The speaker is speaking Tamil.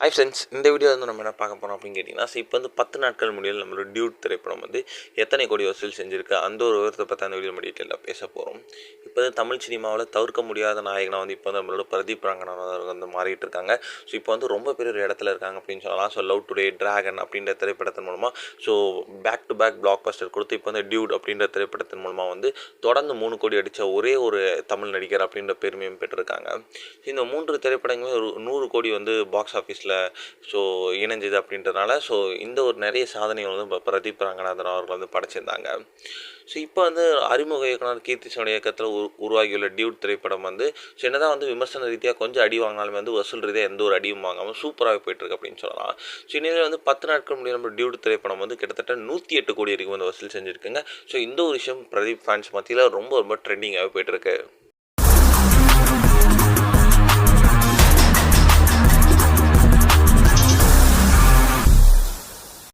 ஹாய் ஃப்ரெண்ட்ஸ், இந்த வீடியோ வந்து நம்ம என்ன பார்க்க போகிறோம் அப்படின்னு கேட்டிங்கன்னா, இப்போ வந்து 10 நாட்கள் முடியல நம்மளோட டியூட் திரைப்படம் வந்து எத்தனை கோடி வசூல் செஞ்சுருக்கு அந்த ஒரு விவரத்தை பற்றி அந்த வீடியோ நம்ம டீட்டெயிலாக பேச போகிறோம். இப்போ வந்து தமிழ் சினிமாவில் தவிர்க்க முடியாத நாயகனாக வந்து இப்போ வந்து நம்மளோட பிரதீப் ரங்கநாதன் அவர் வந்து மாறிட்டு இருக்காங்க. ஸோ இப்போ வந்து ரொம்ப பெரிய ஒரு இடத்துல இருக்காங்க அப்படின்னு சொல்லலாம். ஸோ லவ் டுடே, டிராகன் அப்படின்ற திரைப்படத்தின் மூலமாக so back to back blockbuster கொடுத்து இப்போ வந்து டியூட் அப்படின்ற திரைப்படத்தின் மூலமாக வந்து தொடர்ந்து 3 கோடி அடித்த ஒரே ஒரு தமிழ் நடிகர் அப்படின்ற பெருமையும் பெற்றிருக்காங்க. இந்த 3 திரைப்படங்களுமே ஒரு 100 கோடி வந்து பாக்ஸ் ஆஃபீஸில் ஸோ இணைஞ்சது அப்படின்றதுனால ஸோ இந்த ஒரு நிறைய சாதனைகள் வந்து பிரதீப் ரங்கநாதன் அவர்கள் வந்து படைச்சிருந்தாங்க. ஸோ இப்போ வந்து அறிமுக இயக்குனர் கீர்த்தி சுரேஷ் இயக்கத்தில் உருவாகியுள்ள டியூட் திரைப்படம் வந்து ஸோ என்னதான் வந்து விமர்சன ரீதியாக கொஞ்சம் அடி வாங்கினாலுமே வந்து வசூல் ரீதியாக எந்த ஒரு அடியும் வாங்காமல் சூப்பராக போயிட்டுருக்கு அப்படின்னு சொல்லலாம். ஸோ இனிமேல் வந்து 10 நாட்கள் முடியும் நம்ம டியூட் திரைப்படம் வந்து கிட்டத்தட்ட 108 கோடி வரைக்கும் வந்து வசூல் செஞ்சுருக்குங்க. ஸோ இந்த ஒரு விஷயம் பிரதீப் ஃபேன்ஸ் மத்தியில் ரொம்ப ரொம்ப ட்ரெண்டிங்காகவே போயிட்டுருக்கு.